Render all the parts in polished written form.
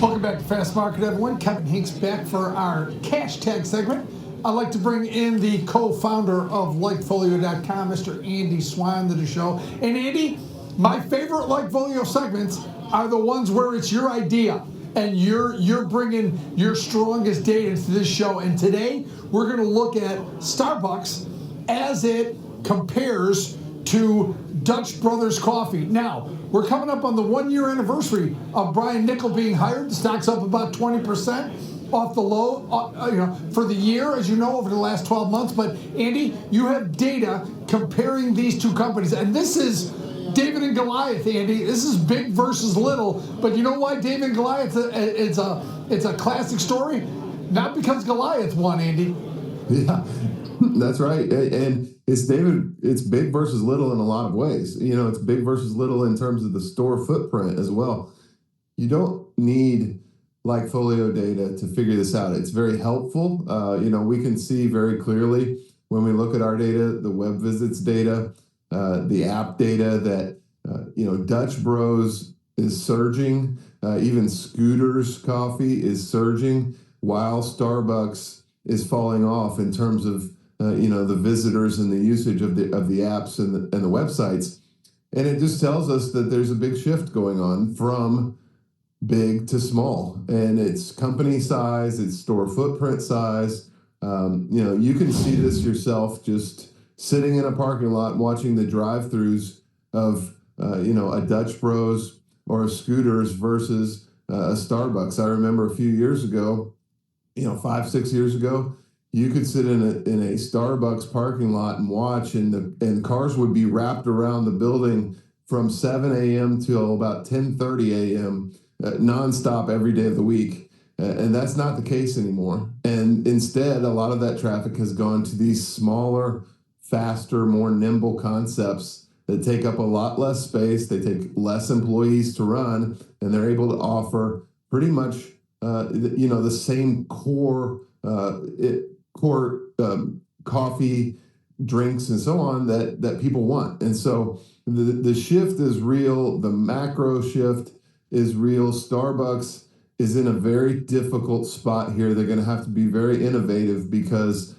Welcome back to Fast Market, everyone. Kevin Hinks back for our cash tag segment. I'd like to bring in the co-founder of LikeFolio.com, Mr. Andy Swan, to the show. And Andy, my favorite LikeFolio segments are the ones where it's your idea and you're bringing your strongest data into this show. And today we're going to look at Starbucks as it compares to Dutch Brothers Coffee. Now, we're coming up on the 1-year anniversary of Brian Niccol being hired. The stock's up about 20% off the low, for the year, as you know, over the last 12 months. But Andy, you have data comparing these two companies, and this is David and Goliath, Andy. This is big versus little. But you know why David and Goliath? It's a classic story, not because Goliath won, Andy. Yeah, that's right. And it's big versus little in a lot of ways. It's big versus little in terms of the store footprint as well. You don't need LikeFolio data to figure this out. It's very helpful. We can see very clearly when we look at our data, the web visits data, the app data that, Dutch Bros is surging. Even Scooters Coffee is surging, while Starbucks is falling off in terms of the visitors and the usage of the apps and the websites. And it just tells us that there's a big shift going on from big to small, and it's company size, it's store footprint size. You can see this yourself just sitting in a parking lot watching the drive-throughs of a Dutch Bros or a Scooters versus a Starbucks. I remember a few years ago, 5-6 years ago, you could sit in a Starbucks parking lot and watch, and cars would be wrapped around the building from 7 a.m. till about 10:30 a.m. Nonstop every day of the week. And that's not the case anymore. And instead, a lot of that traffic has gone to these smaller, faster, more nimble concepts that take up a lot less space. They take less employees to run, and they're able to offer pretty much the same core coffee, drinks, and so on that people want. And so the shift is real. The macro shift is real. Starbucks is in a very difficult spot here. They're going to have to be very innovative because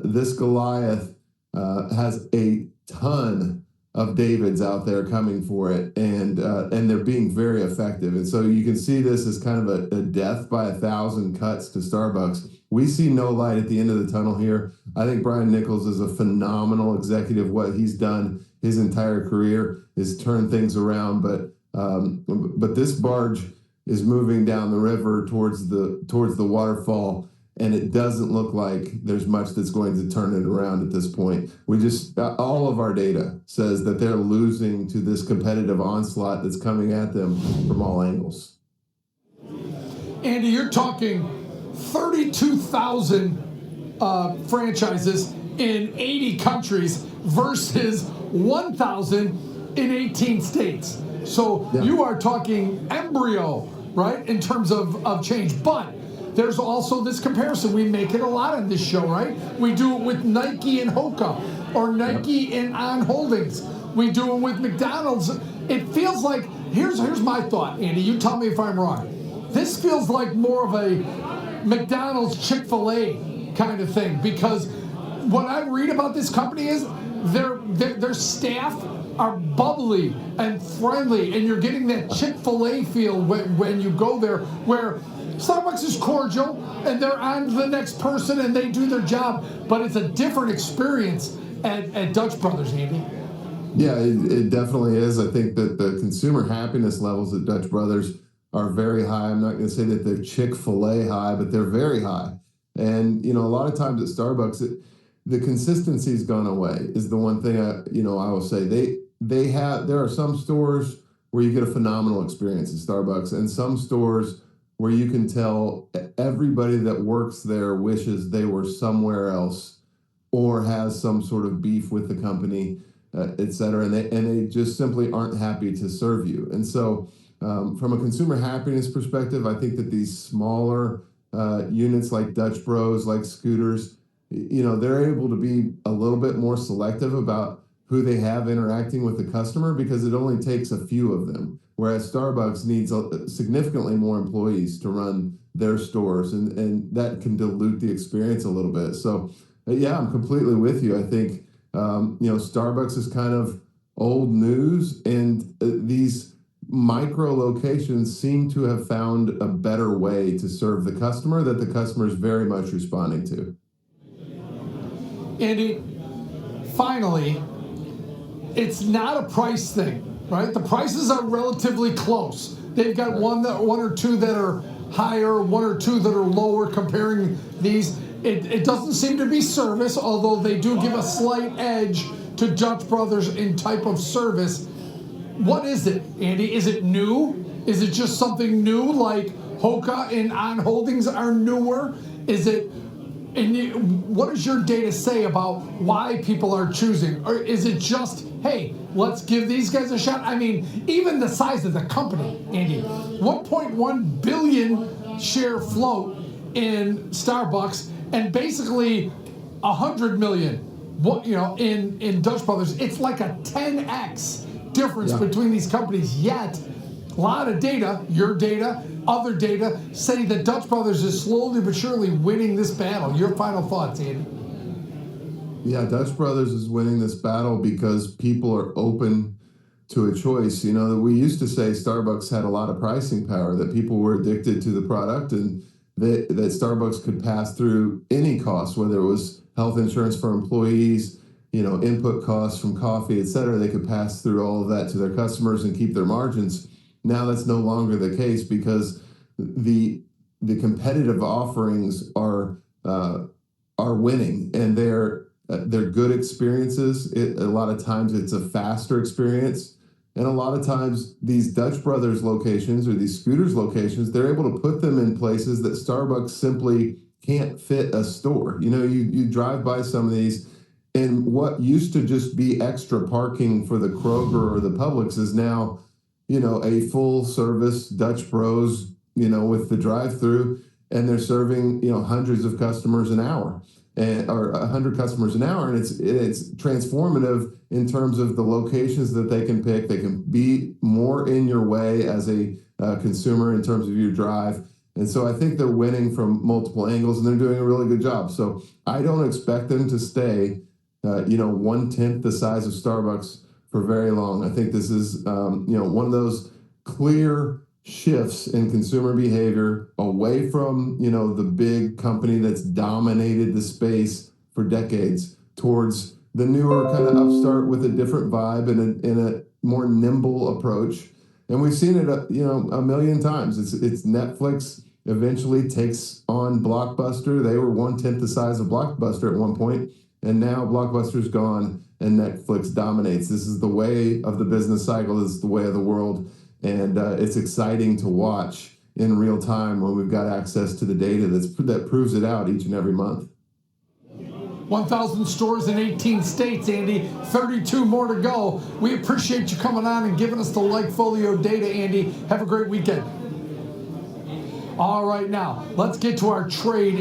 this Goliath has a ton of Davids out there coming for it, and they're being very effective. And so you can see this as kind of a death by 1,000 cuts to Starbucks. We see no light at the end of the tunnel here. I think Brian Niccol is a phenomenal executive. What he's done his entire career is turn things around, but this barge is moving down the river towards the waterfall, and it doesn't look like there's much that's going to turn it around at this point. All of our data says that they're losing to this competitive onslaught that's coming at them from all angles. Andy, you're talking 32,000 franchises in 80 countries versus 1,000 in 18 states. So yeah, you are talking embryo, right, in terms of change. But there's also this comparison. We make it a lot on this show, right? We do it with Nike and Hoka, or Nike and On Holdings. We do it with McDonald's. It feels like, here's my thought, Andy. You tell me if I'm wrong. This feels like more of a McDonald's, Chick-fil-A kind of thing, because what I read about this company is their staff are bubbly and friendly, and you're getting that Chick-fil-A feel when you go there, where Starbucks is cordial and they're on to the next person and they do their job, but it's a different experience at Dutch Brothers, Andy. Yeah, it definitely is. I think that the consumer happiness levels at Dutch Brothers are very high. I'm not going to say that they're Chick-fil-A high, but they're very high. And, a lot of times at Starbucks, the consistency's gone away is the one thing I will say. There are some stores where you get a phenomenal experience at Starbucks, and some stores where you can tell everybody that works there wishes they were somewhere else or has some sort of beef with the company, et cetera, and they just simply aren't happy to serve you. And so from a consumer happiness perspective, I think that these smaller units like Dutch Bros, like Scooters, they're able to be a little bit more selective about who they have interacting with the customer because it only takes a few of them. Whereas Starbucks needs significantly more employees to run their stores, and that can dilute the experience a little bit. So, yeah, I'm completely with you. I think Starbucks is kind of old news, and these micro locations seem to have found a better way to serve the customer that the customer is very much responding to. Andy, finally, it's not a price thing, right? The prices are relatively close. They've got one or two that are higher, one or two that are lower. Comparing these, it doesn't seem to be service, although they do give a slight edge to Dutch Brothers in type of service. What is it, Andy? Is it new? Is it just something new, like Hoka and On Holdings are newer? Is it? And what does your data say about why people are choosing? Or is it just, hey, let's give these guys a shot? I mean, even the size of the company, Andy, 1.1 billion share float in Starbucks, and basically 100 million, in Dutch Brothers. It's like a 10x difference between these companies. Yet, a lot of data, your data, other data, say that Dutch Brothers is slowly but surely winning this battle. Your final thoughts, Andy? Yeah, Dutch Brothers is winning this battle because people are open to a choice. We used to say Starbucks had a lot of pricing power, that people were addicted to the product, and that Starbucks could pass through any cost, whether it was health insurance for employees, input costs from coffee, et cetera. They could pass through all of that to their customers and keep their margins. Now that's no longer the case because the competitive offerings are winning, and they're good experiences. A lot of times it's a faster experience, and a lot of times these Dutch Brothers locations or these Scooters locations, they're able to put them in places that Starbucks simply can't fit a store. You drive by some of these, and what used to just be extra parking for the Kroger or the Publix is now a full service Dutch Bros, with the drive-through, and they're serving, hundreds of customers an hour, or 100 customers an hour. And it's transformative in terms of the locations that they can pick. They can be more in your way as a consumer in terms of your drive. And so I think they're winning from multiple angles, and they're doing a really good job. So I don't expect them to stay, 1/10 the size of Starbucks for very long. I think this is, one of those clear shifts in consumer behavior away from, the big company that's dominated the space for decades towards the newer kind of upstart with a different vibe and a more nimble approach. And we've seen it, a million times. It's Netflix eventually takes on Blockbuster. They were 1/10 the size of Blockbuster at one point, and now Blockbuster's gone and Netflix dominates. This is the way of the business cycle. This is the way of the world. And it's exciting to watch in real time when we've got access to the data that proves it out each and every month. 1,000 stores in 18 states, Andy. 32 more to go. We appreciate you coming on and giving us the LikeFolio data, Andy. Have a great weekend. All right, now, let's get to our trade.